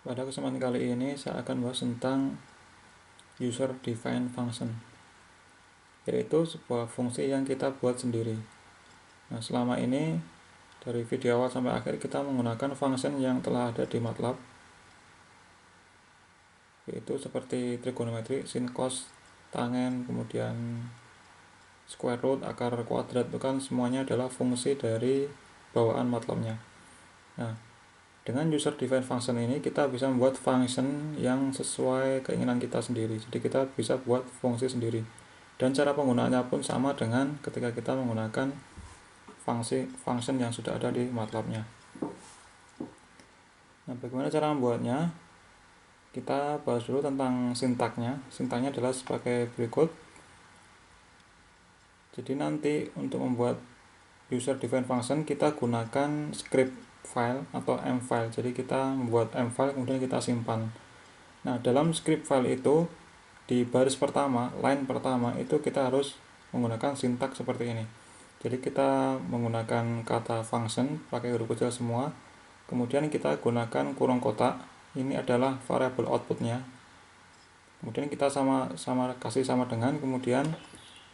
Pada kesempatan kali ini saya akan bahas tentang user defined function, yaitu sebuah fungsi yang kita buat sendiri. Nah, selama ini dari video awal sampai akhir kita menggunakan function yang telah ada di MATLAB, yaitu seperti trigonometri, sin, cos, tangen, kemudian square root, akar kuadrat, itu kan semuanya adalah fungsi dari bawaan MATLAB-nya. Nah, dengan user defined function ini kita bisa membuat function yang sesuai keinginan kita sendiri. Jadi kita bisa buat fungsi sendiri. Dan cara penggunaannya pun sama dengan ketika kita menggunakan function yang sudah ada di MATLAB-nya. Nah, bagaimana cara membuatnya? Kita bahas dulu tentang sintaknya. Sintaknya adalah sebagai berikut. Jadi nanti untuk membuat user defined function kita gunakan script file atau m file. Jadi kita membuat m file kemudian kita simpan. Nah, dalam script file itu di baris pertama, line pertama itu kita harus menggunakan sintak seperti ini. Jadi kita menggunakan kata function pakai huruf kecil semua. Kemudian kita gunakan kurung kotak. Ini adalah variable outputnya. Kemudian kita kasih sama dengan, kemudian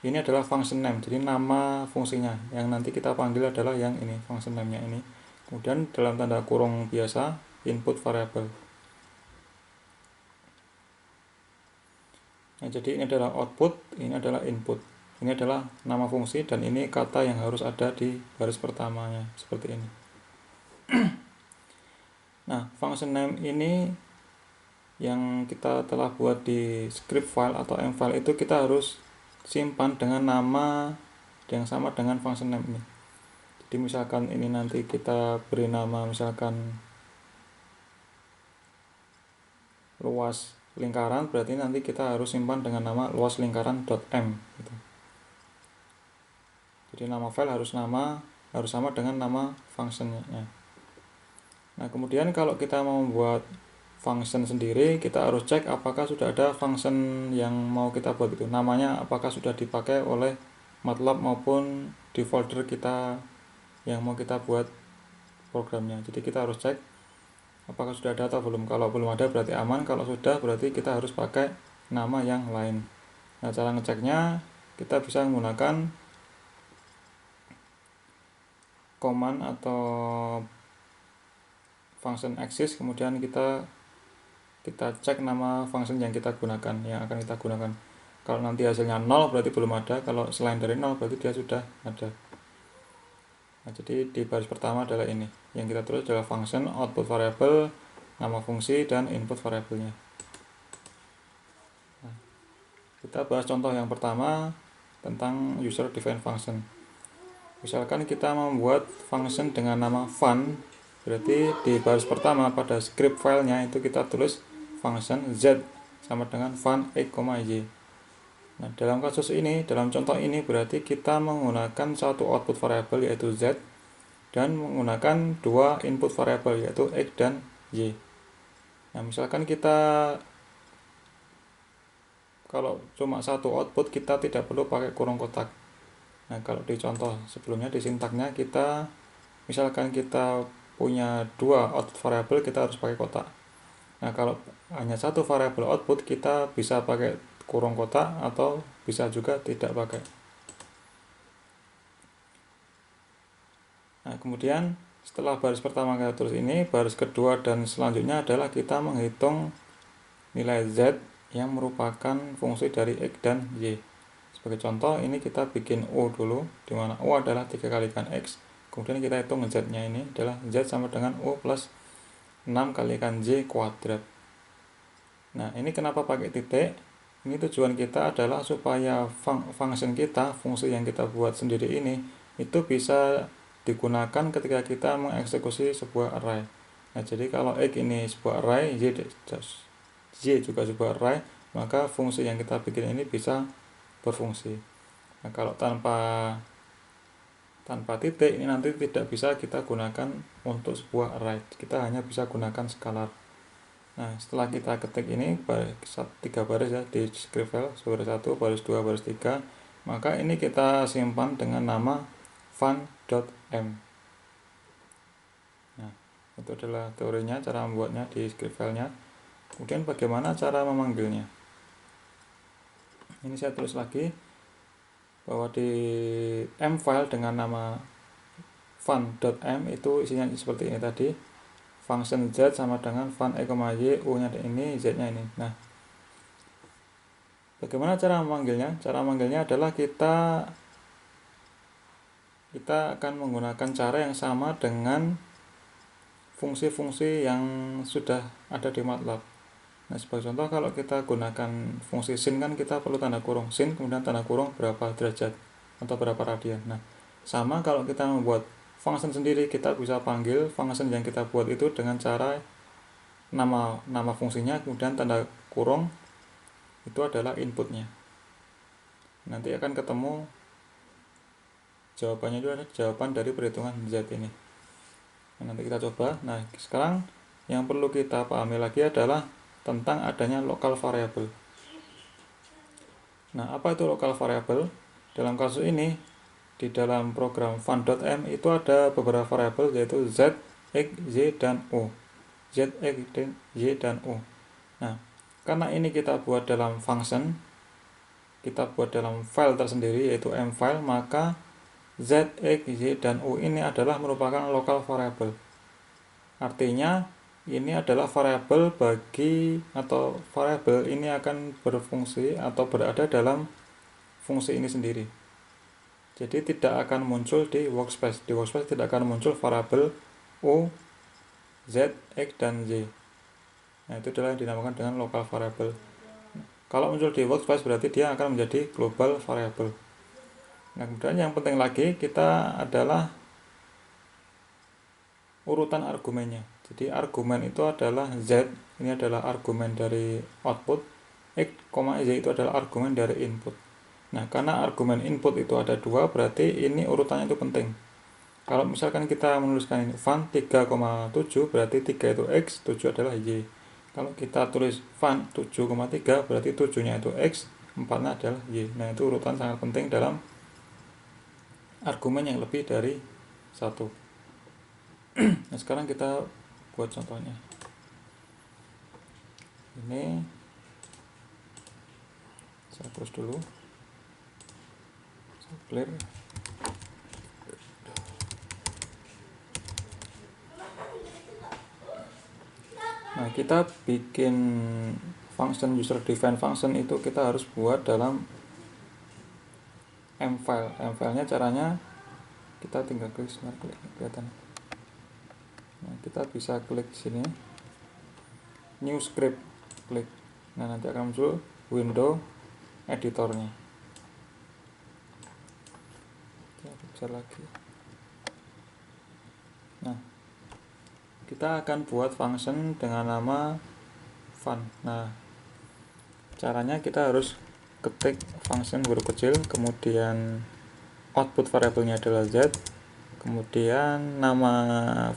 ini adalah function name, jadi nama fungsinya. Yang nanti kita panggil adalah yang ini, function name-nya ini. Kemudian dalam tanda kurung biasa, input variable. Nah, jadi ini adalah output, ini adalah input. Ini adalah nama fungsi dan ini kata yang harus ada di baris pertamanya, seperti ini. Nah, function name ini yang kita telah buat di script file atau m file itu kita harus simpan dengan nama yang sama dengan function name ini. Jadi misalkan ini nanti kita beri nama misalkan luas lingkaran, berarti nanti kita harus simpan dengan nama luas lingkaran .m gitu. Jadi nama file harus sama dengan nama functionnya. Nah, kemudian kalau kita mau membuat function sendiri, kita harus cek apakah sudah ada function yang mau kita buat itu. Namanya apakah sudah dipakai oleh MATLAB maupun di folder kita yang mau kita buat programnya. Jadi kita harus cek apakah sudah ada atau belum. Kalau belum ada berarti aman, kalau sudah berarti kita harus pakai nama yang lain. Nah, cara ngeceknya kita bisa menggunakan command atau function exist, kemudian kita cek nama function yang kita gunakan, yang akan kita gunakan. Kalau nanti hasilnya 0 berarti belum ada, kalau selain dari 0 berarti dia sudah ada. Nah, jadi di baris pertama adalah ini. Yang kita tulis adalah function, output variable, nama fungsi, dan input variabelnya. Nah, kita bahas contoh yang pertama tentang user defined function. Misalkan kita membuat function dengan nama fun, berarti di baris pertama pada script filenya itu kita tulis function z sama dengan fun x, y. Nah, dalam kasus ini, dalam contoh ini berarti kita menggunakan satu output variable yaitu z dan menggunakan dua input variable yaitu x dan y. Nah, misalkan kita kalau cuma satu output kita tidak perlu pakai kurung kotak. Nah, kalau di contoh sebelumnya di sintaknya kita misalkan kita punya dua output variable, kita harus pakai kotak. Nah, kalau hanya satu variabel output kita bisa pakai kurung kotak atau bisa juga tidak pakai. Nah, kemudian setelah baris pertama kita tulis ini, baris kedua dan selanjutnya adalah kita menghitung nilai z yang merupakan fungsi dari x dan y. Sebagai contoh, ini kita bikin u dulu, di mana u adalah 3 kalikan x. Kemudian kita hitung z-nya, ini adalah z sama dengan u plus 6 kalikan y kuadrat. Nah, ini kenapa pakai titik? Ini tujuan kita adalah supaya function kita, fungsi yang kita buat sendiri ini, itu bisa digunakan ketika kita mengeksekusi sebuah array. Nah, jadi kalau x ini sebuah array, y juga sebuah array, maka fungsi yang kita bikin ini bisa berfungsi. Nah, kalau tanpa titik ini nanti tidak bisa kita gunakan untuk sebuah array. Kita hanya bisa gunakan skalar. Nah, setelah kita ketik ini 3 baris ya di script file, baris 1, baris 2, baris 3, maka ini kita simpan dengan nama fun.m. Nah, Itu adalah teorinya, cara membuatnya di script filenya. Kemudian bagaimana cara memanggilnya. Ini saya tulis lagi bahwa di m file dengan nama fun.m itu isinya seperti ini tadi. Function z sama dengan fun y, u nya ini, z nya ini. Nah, bagaimana cara memanggilnya? Cara memanggilnya adalah kita akan menggunakan cara yang sama dengan fungsi-fungsi yang sudah ada di MATLAB. Nah, sebagai contoh, kalau kita gunakan fungsi sin kan kita perlu tanda kurung sin, kemudian tanda kurung berapa derajat atau berapa radian. Nah, sama kalau kita membuat function sendiri, kita bisa panggil function yang kita buat itu dengan cara nama fungsinya, kemudian tanda kurung itu adalah inputnya. Nanti akan ketemu jawabannya, itu adalah jawaban dari perhitungan Z ini. Nah, nanti kita coba. Nah, sekarang yang perlu kita pahami lagi adalah tentang adanya local variable. Nah, apa itu local variable? Dalam kasus ini, di dalam program fun.m itu ada beberapa variabel, yaitu z, x, y, dan u. Z, x, y, dan u. Nah, karena ini kita buat dalam function, kita buat dalam file tersendiri, yaitu m file, maka z, x, y, dan u ini adalah merupakan local variable. Artinya ini adalah variabel atau variabel ini akan berfungsi atau berada dalam fungsi ini sendiri. Jadi tidak akan muncul di workspace. Di workspace tidak akan muncul variabel u, z, x, dan y. Nah, itu adalah yang dinamakan dengan local variable. Kalau muncul di workspace berarti dia akan menjadi global variable. Nah, kemudian yang penting lagi kita adalah urutan argumennya. Jadi argumen itu adalah z, ini adalah argumen dari output, x, y itu adalah argumen dari input. Nah, karena argumen input itu ada dua, berarti ini urutannya itu penting. Kalau misalkan kita menuliskan ini fun 3,7, berarti 3 itu x, 7 adalah y. Kalau kita tulis fun 7,3, berarti 7-nya itu x, 4-nya adalah y. Nah, itu urutan sangat penting dalam argumen yang lebih dari satu. Nah, sekarang kita buat contohnya. Ini saya close dulu, saya clear. Nah, kita bikin function user defined function itu kita harus buat dalam m file. M filenya caranya kita tinggal klik, kelihatan. Nah, kita bisa klik sini, new script, klik. Nah, nanti akan muncul window editornya. Kita besar lagi. Nah, kita akan buat function dengan nama fun. Nah, caranya kita harus ketik function huruf kecil, kemudian output variabelnya adalah z, kemudian nama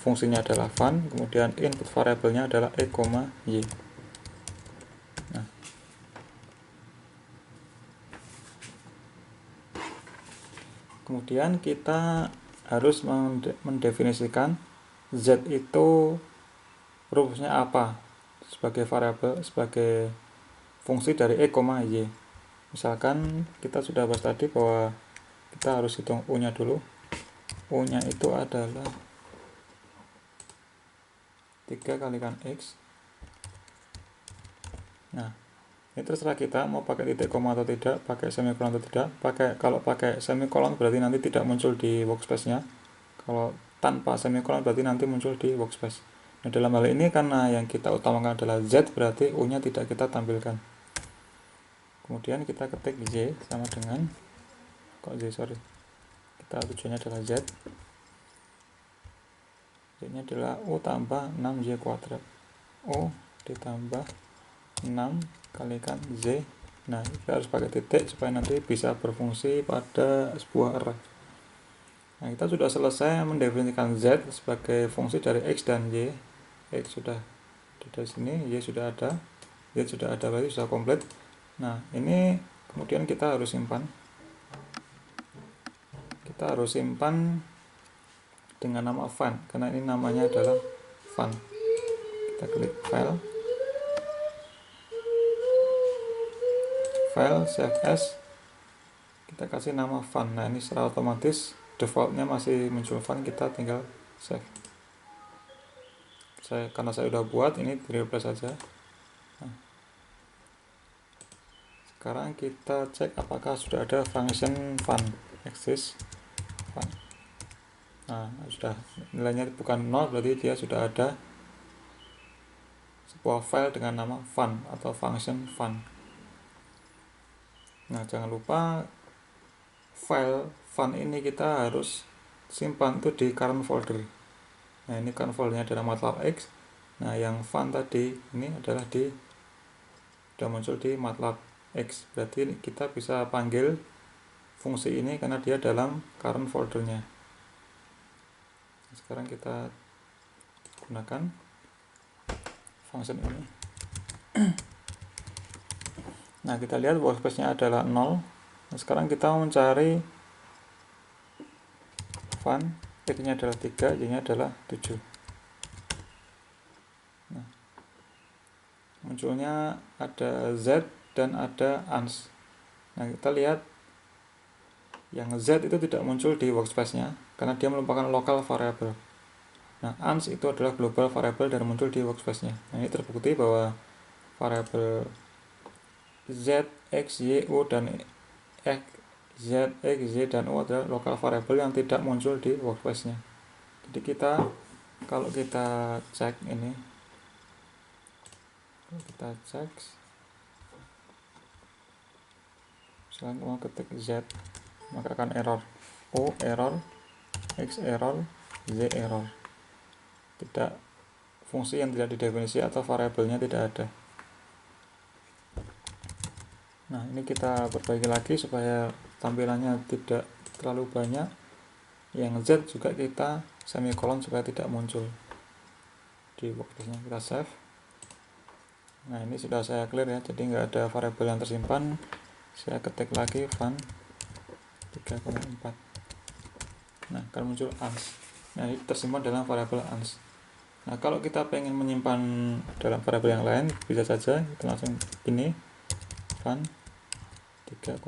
fungsinya adalah fun, kemudian input variabelnya adalah x, y. Nah, kemudian kita harus mendefinisikan z itu rumusnya apa sebagai variabel, sebagai fungsi dari x, y. Misalkan kita sudah bahas tadi bahwa kita harus hitung u nya dulu. U nya itu adalah 3 kalikan x. Nah, ini terserah kita mau pakai titik koma atau tidak, pakai semikolon atau tidak. Kalau pakai semikolon berarti nanti tidak muncul di workspace-nya. Kalau tanpa semikolon berarti nanti muncul di workspace. Nah, dalam hal ini karena yang kita utamakan adalah z, berarti u nya tidak kita tampilkan. Kemudian kita ketik y sama dengan kita tujuannya adalah z. Z nya adalah u tambah 6y kuadrat. U ditambah 6 kalikan z. Nah, kita harus pakai titik supaya nanti bisa berfungsi pada sebuah array. Nah, kita sudah selesai mendefinisikan z sebagai fungsi dari x dan y. X sudah ada di sini, y sudah ada, z sudah ada, berarti sudah komplit. Nah, ini kemudian kita harus simpan. Kita harus simpan dengan nama fun, karena ini namanya adalah fun. Kita klik file, save as, kita kasih nama fun. Nah ini secara otomatis defaultnya masih muncul fun, kita tinggal save. Karena saya udah buat, ini di replace saja. Nah, sekarang kita cek apakah sudah ada function fun exist fun. Nah sudah, nilainya bukan 0, berarti dia sudah ada sebuah file dengan nama fun atau function fun. Nah jangan lupa file fun ini kita harus simpan itu di current folder. Nah ini current foldernya adalah MATLAB X. Nah yang fun tadi ini adalah sudah muncul di MATLAB X, berarti kita bisa panggil fungsi ini karena dia dalam current foldernya. Sekarang kita gunakan function ini. Nah kita lihat workspace-nya adalah 0. Nah, sekarang kita mencari fun, x-nya adalah 3, y-nya adalah 7. Nah, munculnya ada z dan ada ans. Nah kita lihat yang z itu tidak muncul di workspace-nya karena dia merupakan local variable. Nah ans itu adalah global variable dan muncul di workspace-nya. Nah ini terbukti bahwa variabel z, x, y, u dan x, z, x, y, dan u adalah local variable yang tidak muncul di workspace-nya. Jadi kalau kita cek ini, misalnya mau ketik z, maka akan error, u error, x error, y error. Tidak, fungsi yang tidak didefinisi atau variabelnya tidak ada. Nah ini kita perbaiki lagi supaya tampilannya tidak terlalu banyak. Yang z juga kita semikolon supaya tidak muncul di workspace-nya. Kita save. Nah ini sudah saya clear ya, jadi nggak ada variabel yang tersimpan. Saya ketik lagi fun 3,4. Nah akan muncul ans. Nah ini tersimpan dalam variabel ans. Nah kalau kita pengen menyimpan dalam variabel yang lain, bisa saja kita langsung ini fun 3,4.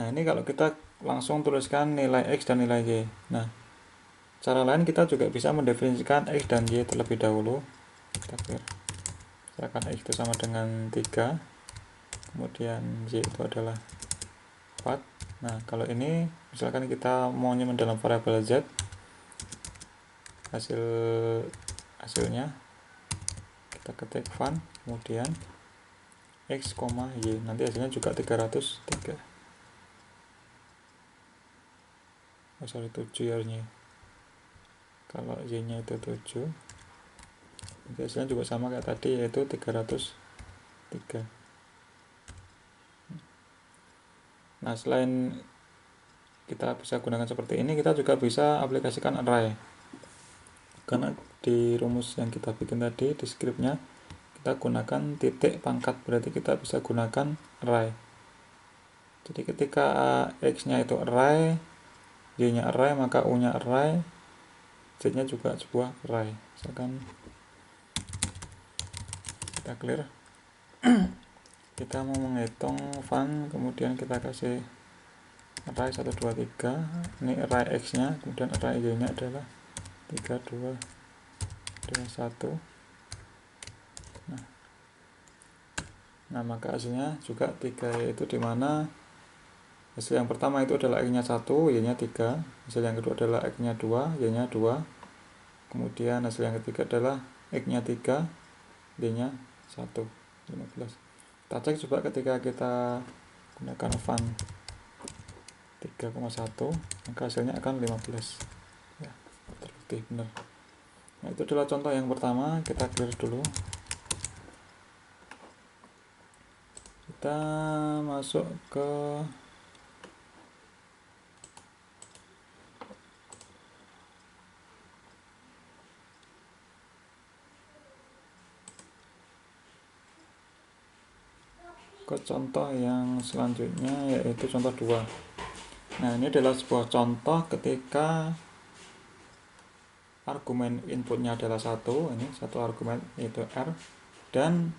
Nah ini kalau kita langsung tuliskan nilai x dan nilai y. Nah cara lain kita juga bisa mendefinisikan x dan y terlebih dahulu. Kita clear. Misalkan x itu sama dengan 3, kemudian y itu adalah 4. Nah kalau ini misalkan kita mau nyimpan dalam variabel z, hasilnya kita ketik fun, kemudian x, y, nanti hasilnya juga 303. Oh sorry, 7 harusnya. Kalau y nya itu 7, nanti hasilnya juga sama kayak tadi, yaitu 303. Nah selain kita bisa gunakan seperti ini, kita juga bisa aplikasikan array. Karena di rumus yang kita bikin tadi, di scriptnya kita gunakan titik pangkat, berarti kita bisa gunakan array. Jadi ketika x nya itu array, y nya array, maka u nya array, z nya juga sebuah array. Misalkan kita clear, kita mau menghitung fun, kemudian kita kasih array 1, 2, 3. Ini array x nya, kemudian array y nya adalah 3, 2, 1. Nah maka hasilnya juga 3, yaitu dimana hasil yang pertama itu adalah x nya 1, y nya 3. Hasil yang kedua adalah x nya 2, y nya 2. Kemudian hasil yang ketiga adalah x nya 3, y nya 1, 15. Kita cek coba ketika kita gunakan fun 3,1, maka hasilnya akan 15. Ya, terbukti benar. Nah itu adalah contoh yang pertama. Kita clear dulu. Kita masuk ke contoh yang selanjutnya, yaitu contoh 2. Nah, ini adalah sebuah contoh ketika argumen inputnya adalah satu, ini satu argumen yaitu R, dan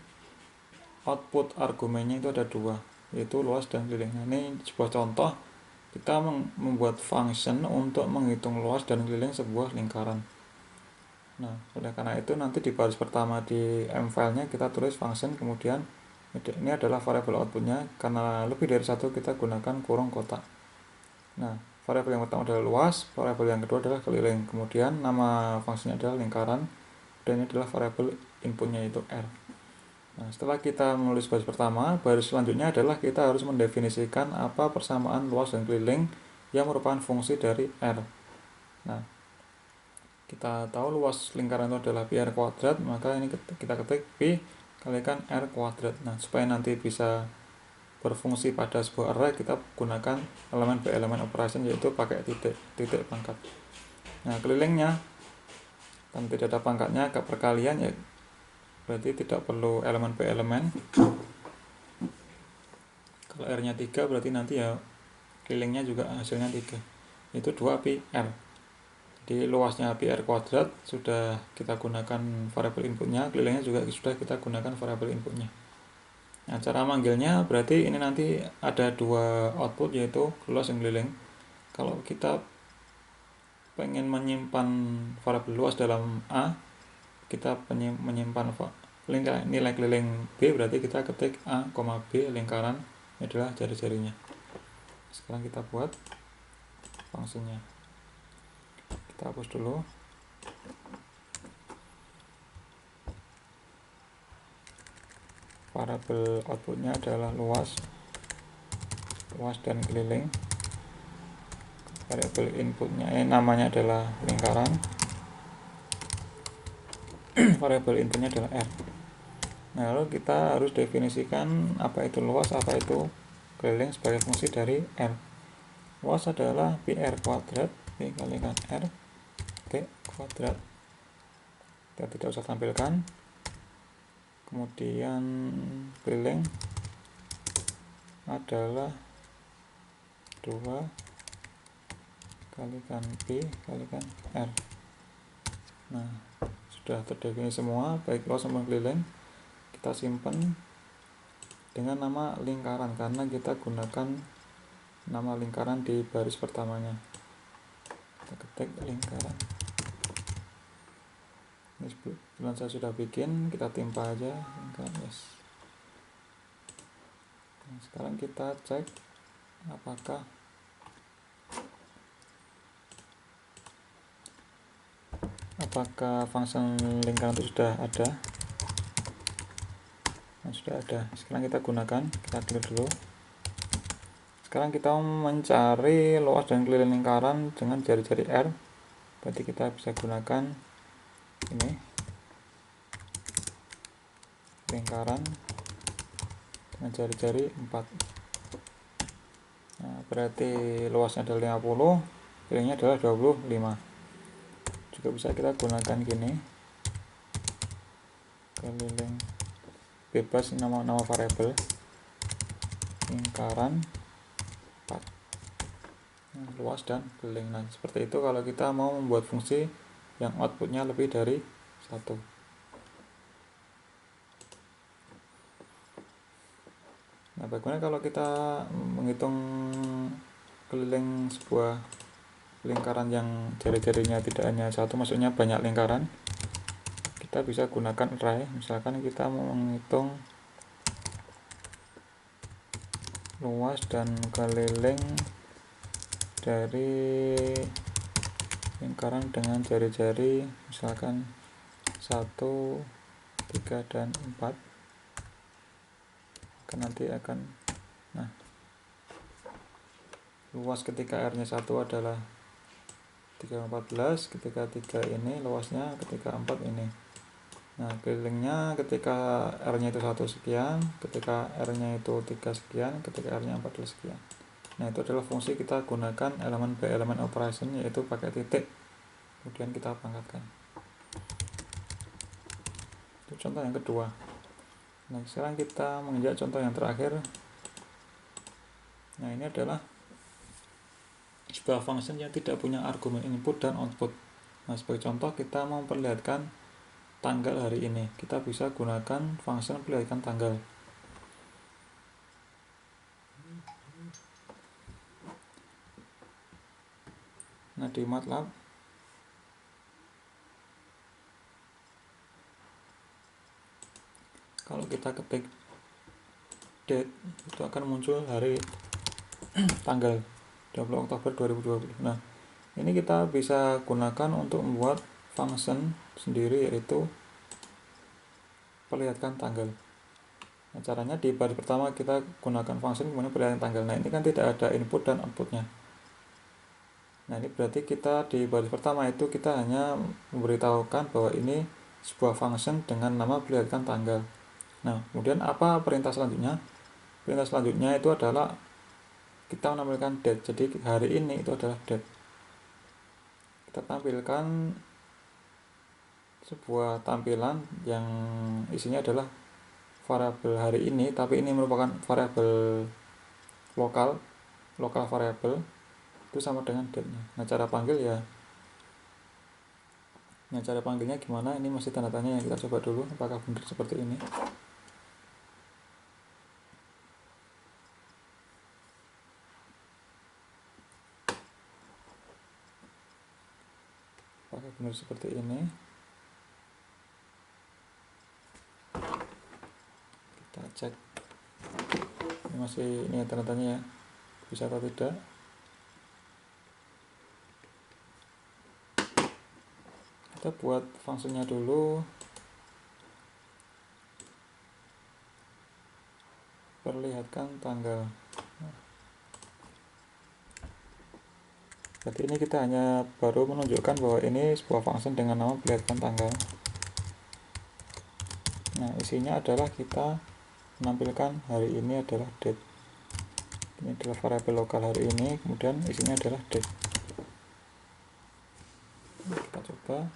output argumennya itu ada dua, yaitu luas dan keliling. Nah, ini sebuah contoh kita membuat function untuk menghitung luas dan keliling sebuah lingkaran. Nah, oleh karena itu nanti di baris pertama di M-file-nya kita tulis function, kemudian ini adalah variabel outputnya, karena lebih dari satu kita gunakan kurung kotak. Nah, variabel yang pertama adalah luas, variabel yang kedua adalah keliling, kemudian nama fungsinya adalah lingkaran, dan ini adalah variabel inputnya yaitu R. Nah, setelah kita menulis baris pertama, baris selanjutnya adalah kita harus mendefinisikan apa persamaan luas dan keliling yang merupakan fungsi dari R. Nah, kita tahu luas lingkaran itu adalah pi r kuadrat, maka ini kita ketik pi kalikan r kuadrat. Nah, supaya nanti bisa berfungsi pada sebuah array, kita gunakan elemen elemen operation, yaitu pakai titik pangkat. Nah, kelilingnya kan tidak ada pangkatnya, ke perkalian ya, berarti tidak perlu elemen elemen. Kalau r nya 3 berarti nanti ya kelilingnya juga hasilnya 3, itu 2 pi r. Jadi luasnya pi r kuadrat sudah kita gunakan variabel inputnya, kelilingnya juga sudah kita gunakan variabel inputnya. Nah, cara manggilnya berarti ini nanti ada dua output, yaitu luas dan keliling. Kalau kita pengen menyimpan variabel luas dalam A, kita menyimpan nilai keliling B, berarti kita ketik A, B lingkaran, ini adalah jari-jarinya. Sekarang kita buat fungsinya. Kita hapus dulu. Variabel outputnya adalah luas dan keliling. Variabel inputnya namanya adalah lingkaran. Variabel inputnya adalah R. Nah, lalu kita harus definisikan apa itu luas, apa itu keliling sebagai fungsi dari R. Luas adalah pi r kuadrat, pi kalikan R, T kuadrat. Kita tidak usah tampilkan. Kemudian keliling adalah 2 kalikan P kalikan R. Nah, sudah terdefinisi semua, baik luas maupun keliling. Kita simpan dengan nama lingkaran, karena kita gunakan nama lingkaran di baris pertamanya. Kita ketik lingkaran. Ini sebelum saya sudah bikin, kita timpa aja lingkaran, yes. Nah, sekarang kita cek apakah fungsi lingkaran itu sudah ada. Nah, sudah ada. Sekarang kita gunakan, kita clear dulu. Sekarang kita mencari luas dan keliling lingkaran dengan jari-jari R, berarti kita bisa gunakan ini lingkaran dengan jari-jari 4. Nah, berarti luasnya adalah 50, kelilingnya adalah 25. Juga bisa kita gunakan gini, keliling bebas, nama variabel lingkaran 4. Nah, luas dan keliling. Nah, seperti itu kalau kita mau membuat fungsi yang outputnya lebih dari 1. Nah, bagaimana kalau kita menghitung keliling sebuah lingkaran yang jari-jarinya tidak hanya satu, maksudnya banyak lingkaran? Kita bisa gunakan array. Misalkan kita mau menghitung luas dan keliling dari lingkaran dengan jari-jari misalkan 1, 3, dan 4. Nanti akan, nah, luas ketika R nya 1 adalah 314, ketika 3 ini luasnya, ketika 4 ini. Nah, kelilingnya ketika R nya itu 1 sekian, ketika R nya itu 3 sekian, ketika R nya 14 sekian. Nah, itu adalah fungsi kita gunakan elemen elemen operation, yaitu pakai titik, kemudian kita pangkatkan. Itu contoh yang kedua. Nah, sekarang kita menginjak contoh yang terakhir. Nah, ini adalah sebuah function yang tidak punya argumen input dan output. Nah, sebagai contoh kita mau memperlihatkan tanggal hari ini, kita bisa gunakan function perlihatkan tanggal. Nah, di MATLAB kalau kita ketik date, itu akan muncul hari tanggal 20 Oktober 2020. Nah, ini kita bisa gunakan untuk membuat function sendiri, yaitu perlihatkan tanggal. Nah, caranya di baris pertama kita gunakan function kemudian perlihatkan tanggal. Nah, ini kan tidak ada input dan outputnya. Nah, ini berarti kita di baris pertama itu kita hanya memberitahukan bahwa ini sebuah function dengan nama perlihatkan tanggal. Nah, kemudian apa perintah selanjutnya? Perintah selanjutnya itu adalah kita menampilkan date. Jadi hari ini itu adalah date. Kita tampilkan sebuah tampilan yang isinya adalah variabel hari ini, tapi ini merupakan variabel lokal variabel, itu sama dengan date-nya. Nah, cara panggilnya gimana? Ini masih tanda tanya, yang kita coba dulu apakah benar seperti ini. Apakah benar seperti ini? Kita cek. Ini masih tanda tanya ya, bisa atau tidak. Kita buat fungsinya dulu, perlihatkan tanggal. Berarti ini kita hanya baru menunjukkan bahwa ini sebuah function dengan nama perlihatkan tanggal. Nah, isinya adalah kita menampilkan hari ini adalah date. Ini adalah variabel lokal hari ini, kemudian isinya adalah date. Kita coba,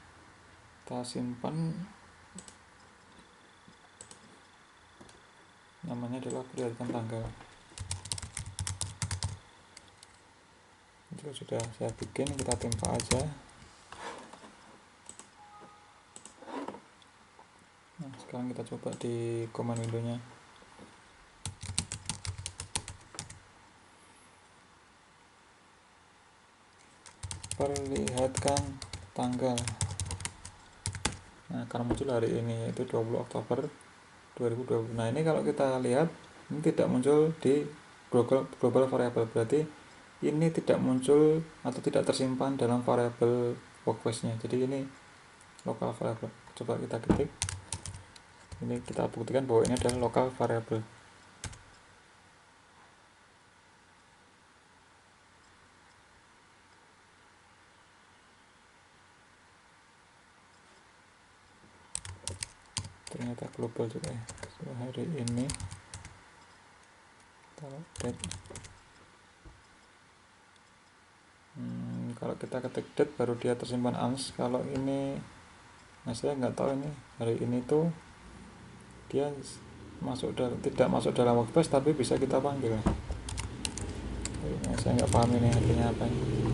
kita simpan, namanya adalah perlihatkan tanggal. Itu sudah saya bikin, kita timpa aja. Nah, sekarang kita coba di command window-nya. Perlihatkan tanggal. Nah, akan muncul hari ini, yaitu 20 Oktober 2020. Nah, ini kalau kita lihat, ini tidak muncul di global variable, berarti ini tidak muncul atau tidak tersimpan dalam variabel workspace-nya. Jadi ini local variable. Coba kita ketik. Ini kita buktikan bahwa ini adalah local variable. Ternyata global juga ya. Hari ini date. Kalau kita ketik date baru dia tersimpan ans. Kalau ini, nah saya nggak tahu ini hari ini tuh dia tidak masuk dalam workspace, tapi bisa kita panggil. Nah, saya nggak paham ini artinya apa ini.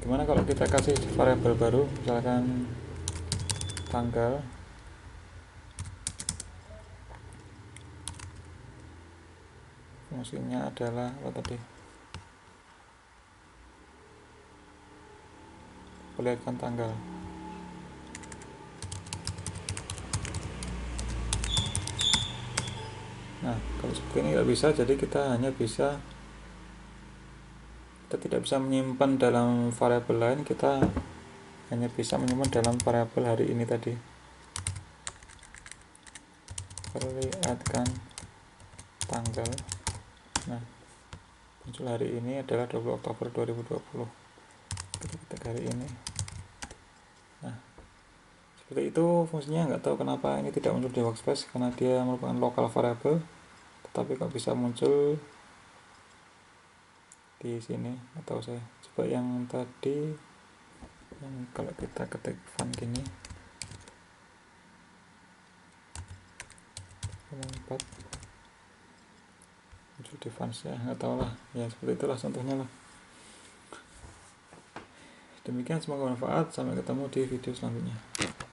Gimana kalau kita kasih variabel baru, misalkan tanggal. Fungsinya adalah apa tadi? Perlihatkan tanggal. Nah, kalau seperti ini nggak bisa, jadi kita tidak bisa menyimpan dalam variabel lain, kita hanya bisa menyimpan dalam variabel hari ini tadi. Perlihatkan tanggal. Nah, muncul hari ini adalah 20 Oktober 2020. Kita ketik hari ini. Nah, seperti itu fungsinya. Nggak tahu kenapa ini tidak muncul di workspace, karena dia merupakan local variable, tetapi kok bisa muncul di sini. Atau saya coba yang tadi, yang kalau kita ketik fun gini, 4 muncul defense ya, nggak tahu lah ya, seperti itulah contohnya lah. Demikian, semoga bermanfaat. Sampai ketemu di video selanjutnya.